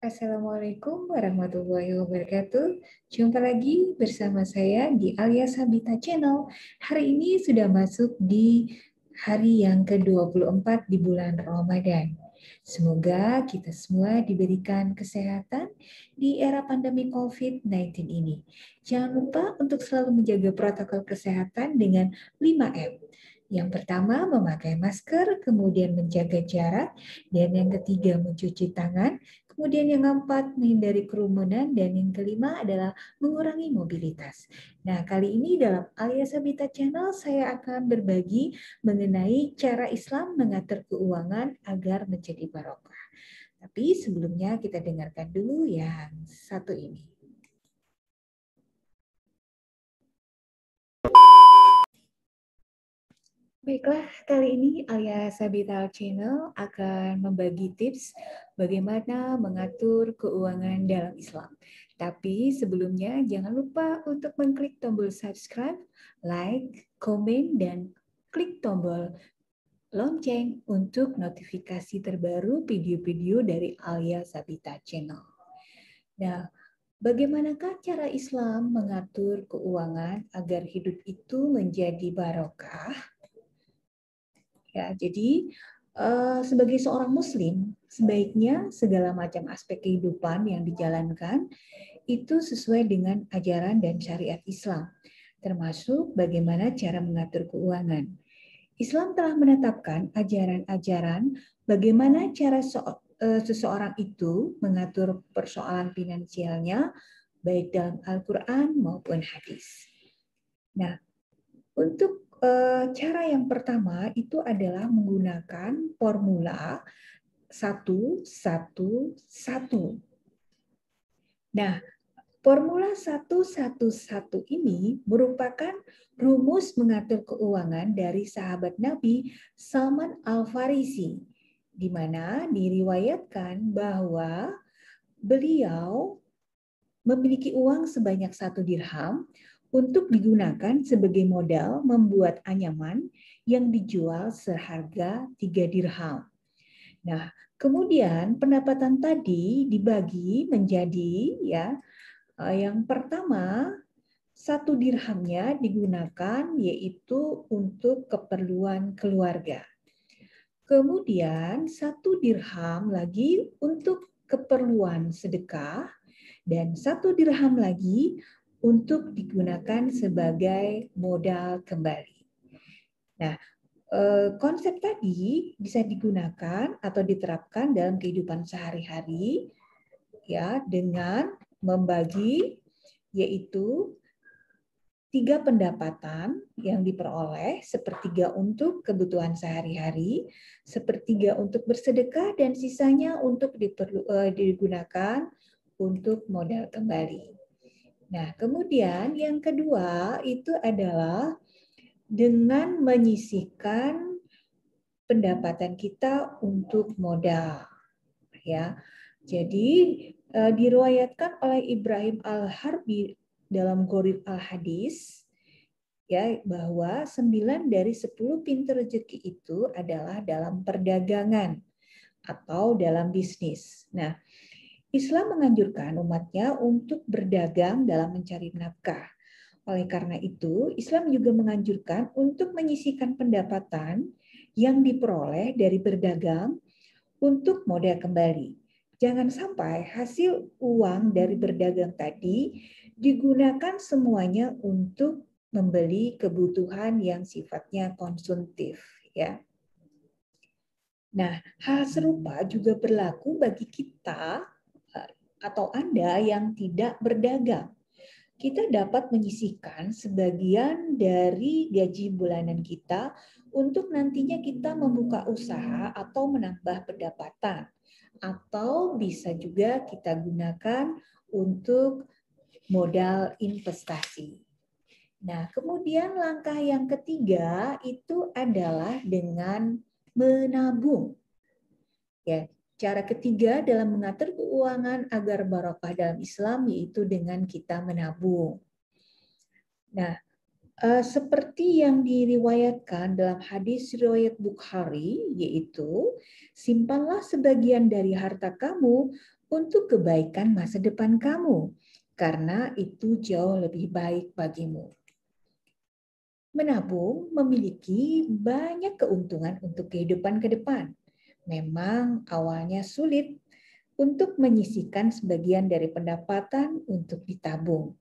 Assalamualaikum warahmatullahi wabarakatuh. Jumpa lagi bersama saya di Alia Sabita Channel. Hari ini sudah masuk di hari yang ke-24 di bulan Ramadan. Semoga kita semua diberikan kesehatan di era pandemi COVID-19 ini. Jangan lupa untuk selalu menjaga protokol kesehatan dengan 5M. Yang pertama, memakai masker, kemudian menjaga jarak, dan yang ketiga, mencuci tangan. Kemudian yang keempat, menghindari kerumunan, dan yang kelima adalah mengurangi mobilitas. Nah, kali ini dalam Alia Sabita Channel saya akan berbagi mengenai cara Islam mengatur keuangan agar menjadi barokah. Tapi sebelumnya kita dengarkan dulu yang satu ini. Baiklah, kali ini Alia Sabita Channel akan membagi tips bagaimana mengatur keuangan dalam Islam. Tapi sebelumnya jangan lupa untuk mengklik tombol subscribe, like, komen, dan klik tombol lonceng untuk notifikasi terbaru video-video dari Alia Sabita Channel. Nah, bagaimanakah cara Islam mengatur keuangan agar hidup itu menjadi barokah? Ya, jadi sebagai seorang Muslim, sebaiknya segala macam aspek kehidupan yang dijalankan itu sesuai dengan ajaran dan syariat Islam, termasuk bagaimana cara mengatur keuangan. Islam telah menetapkan ajaran-ajaran bagaimana cara seseorang itu mengatur persoalan finansialnya, baik dalam Al-Quran maupun hadis. Nah, untuk cara yang pertama itu adalah menggunakan formula 1-1-1. Nah, formula 1-1-1 ini merupakan rumus mengatur keuangan dari sahabat Nabi Salman Al-Farisi, di mana diriwayatkan bahwa beliau memiliki uang sebanyak 1 dirham untuk digunakan sebagai modal membuat anyaman yang dijual seharga 3 dirham. Nah, kemudian pendapatan tadi dibagi menjadi yang pertama 1 dirhamnya digunakan yaitu untuk keperluan keluarga. Kemudian 1 dirham lagi untuk keperluan sedekah dan 1 dirham lagi untuk digunakan sebagai modal kembali. Nah, konsep tadi bisa digunakan atau diterapkan dalam kehidupan sehari-hari ya dengan membagi yaitu 3 pendapatan yang diperoleh, sepertiga untuk kebutuhan sehari-hari, sepertiga untuk bersedekah, dan sisanya untuk digunakan untuk modal kembali. Nah, kemudian yang kedua itu adalah dengan menyisihkan pendapatan kita untuk modal. Ya, jadi diriwayatkan oleh Ibrahim Al-Harbi dalam Gharib Al-Hadis ya bahwa 9 dari 10 pintu rezeki itu adalah dalam perdagangan atau dalam bisnis. Nah, Islam menganjurkan umatnya untuk berdagang dalam mencari nafkah. Oleh karena itu, Islam juga menganjurkan untuk menyisihkan pendapatan yang diperoleh dari berdagang untuk modal kembali. Jangan sampai hasil uang dari berdagang tadi digunakan semuanya untuk membeli kebutuhan yang sifatnya konsumtif, ya. Nah, hal serupa juga berlaku bagi kita atau Anda yang tidak berdagang. Kita dapat menyisihkan sebagian dari gaji bulanan kita untuk nantinya kita membuka usaha atau menambah pendapatan. Atau bisa juga kita gunakan untuk modal investasi. Nah, kemudian langkah yang ketiga itu adalah dengan menabung. Ya, cara ketiga dalam mengatur keuangan agar barokah dalam Islam yaitu dengan kita menabung. Nah, seperti yang diriwayatkan dalam hadis riwayat Bukhari, yaitu simpanlah sebagian dari harta kamu untuk kebaikan masa depan kamu, karena itu jauh lebih baik bagimu. Menabung memiliki banyak keuntungan untuk kehidupan ke depan. Memang awalnya sulit untuk menyisihkan sebagian dari pendapatan untuk ditabung.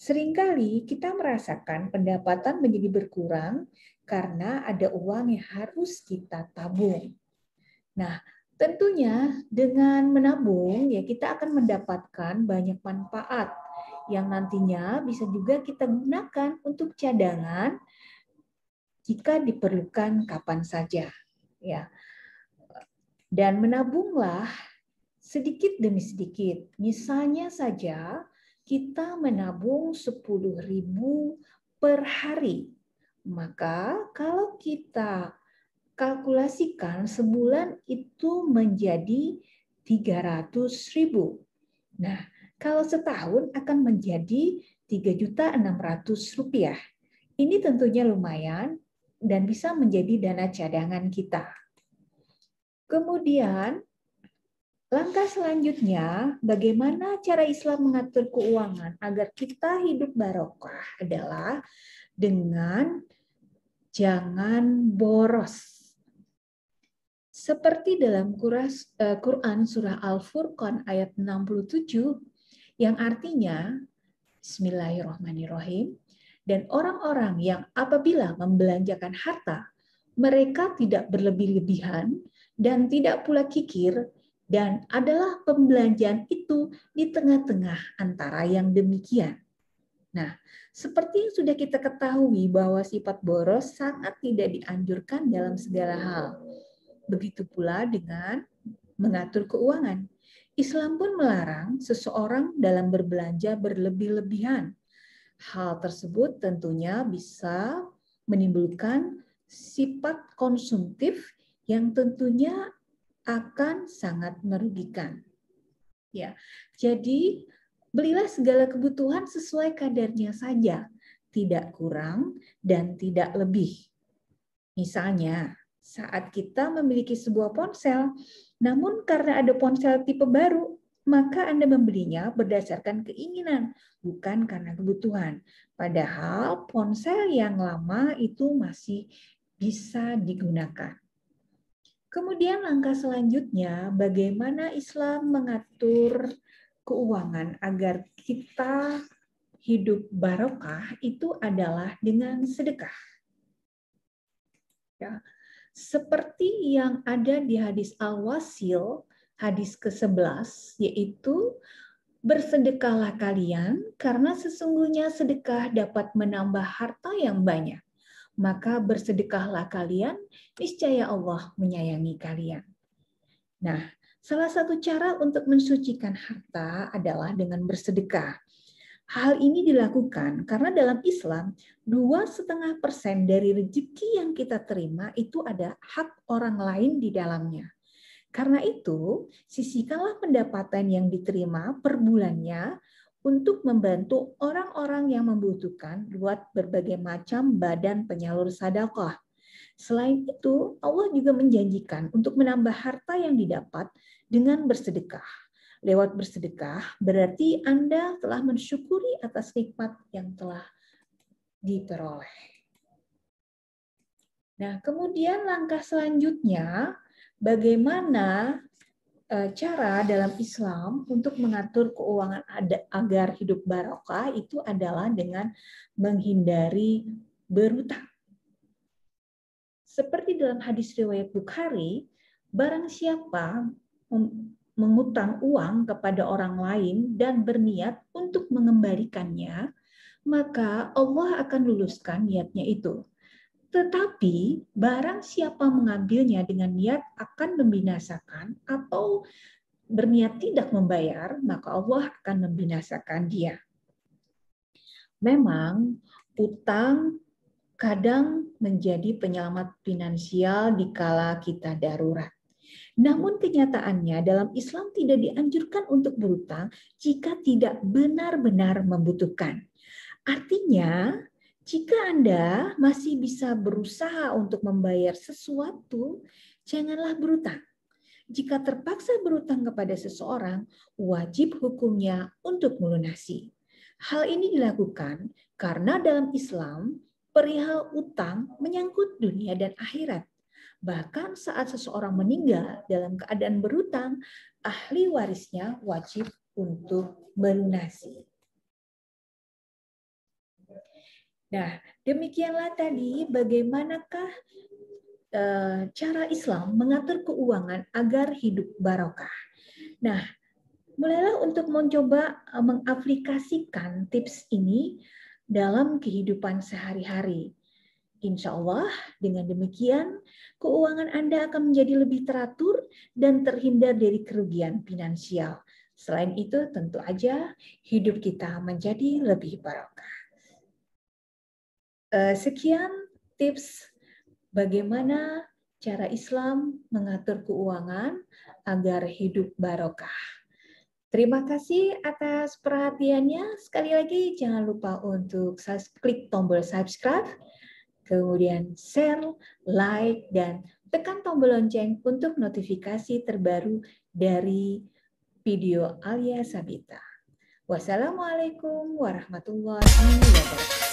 Seringkali kita merasakan pendapatan menjadi berkurang karena ada uang yang harus kita tabung. Nah, tentunya dengan menabung ya kita akan mendapatkan banyak manfaat yang nantinya bisa juga kita gunakan untuk cadangan jika diperlukan kapan saja, ya. Dan menabunglah sedikit demi sedikit. Misalnya saja kita menabung 10.000 per hari. Maka kalau kita kalkulasikan sebulan itu menjadi 300.000. Nah, kalau setahun akan menjadi 3.600.000 rupiah. Ini tentunya lumayan dan bisa menjadi dana cadangan kita. Kemudian, langkah selanjutnya, bagaimana cara Islam mengatur keuangan agar kita hidup barokah adalah dengan jangan boros. Seperti dalam Quran surah Al-Furqan ayat 67, yang artinya, Bismillahirrahmanirrahim, dan orang-orang yang apabila membelanjakan harta, mereka tidak berlebih-lebihan dan tidak pula kikir, dan adalah pembelanjaan itu di tengah-tengah antara yang demikian. Nah, seperti yang sudah kita ketahui bahwa sifat boros sangat tidak dianjurkan dalam segala hal. Begitu pula dengan mengatur keuangan. Islam pun melarang seseorang dalam berbelanja berlebih-lebihan. Hal tersebut tentunya bisa menimbulkan sifat konsumtif yang tentunya akan sangat merugikan. Ya, jadi belilah segala kebutuhan sesuai kadarnya saja, tidak kurang dan tidak lebih. Misalnya, saat kita memiliki sebuah ponsel, namun karena ada ponsel tipe baru, maka Anda membelinya berdasarkan keinginan, bukan karena kebutuhan. Padahal ponsel yang lama itu masih bisa digunakan. Kemudian langkah selanjutnya, bagaimana Islam mengatur keuangan agar kita hidup barokah itu adalah dengan sedekah. Ya. Seperti yang ada di hadis Al-Wasil, hadis ke-11, yaitu bersedekahlah kalian karena sesungguhnya sedekah dapat menambah harta yang banyak. Maka bersedekahlah kalian, niscaya Allah menyayangi kalian. Nah, salah satu cara untuk mensucikan harta adalah dengan bersedekah. Hal ini dilakukan karena dalam Islam 2,5% dari rezeki yang kita terima itu ada hak orang lain di dalamnya. Karena itu, sisihkanlah pendapatan yang diterima per bulannya untuk membantu orang-orang yang membutuhkan lewat berbagai macam badan penyalur sedekah. Selain itu, Allah juga menjanjikan untuk menambah harta yang didapat dengan bersedekah. Lewat bersedekah, berarti Anda telah mensyukuri atas nikmat yang telah diperoleh. Nah, kemudian langkah selanjutnya, bagaimana cara dalam Islam untuk mengatur keuangan agar hidup barokah itu adalah dengan menghindari berutang. Seperti dalam hadis riwayat Bukhari, barang siapa mengutang uang kepada orang lain dan berniat untuk mengembalikannya, maka Allah akan luluskan niatnya itu. Tetapi barang siapa mengambilnya dengan niat akan membinasakan atau berniat tidak membayar, maka Allah akan membinasakan dia. Memang utang kadang menjadi penyelamat finansial dikala kita darurat. Namun kenyataannya dalam Islam tidak dianjurkan untuk berutang jika tidak benar-benar membutuhkan. Artinya, jika Anda masih bisa berusaha untuk membayar sesuatu, janganlah berutang. Jika terpaksa berutang kepada seseorang, wajib hukumnya untuk melunasi. Hal ini dilakukan karena dalam Islam, perihal utang menyangkut dunia dan akhirat. Bahkan saat seseorang meninggal dalam keadaan berutang, ahli warisnya wajib untuk melunasi. Nah, demikianlah tadi bagaimanakah cara Islam mengatur keuangan agar hidup barokah. Nah, mulailah untuk mencoba mengaplikasikan tips ini dalam kehidupan sehari-hari. Insya Allah, dengan demikian, keuangan Anda akan menjadi lebih teratur dan terhindar dari kerugian finansial. Selain itu, tentu aja hidup kita menjadi lebih barokah. Sekian tips bagaimana cara Islam mengatur keuangan agar hidup barokah. Terima kasih atas perhatiannya. Sekali lagi jangan lupa untuk klik tombol subscribe, kemudian share, like, dan tekan tombol lonceng untuk notifikasi terbaru dari video Alia Sabita. Wassalamualaikum warahmatullahi wabarakatuh.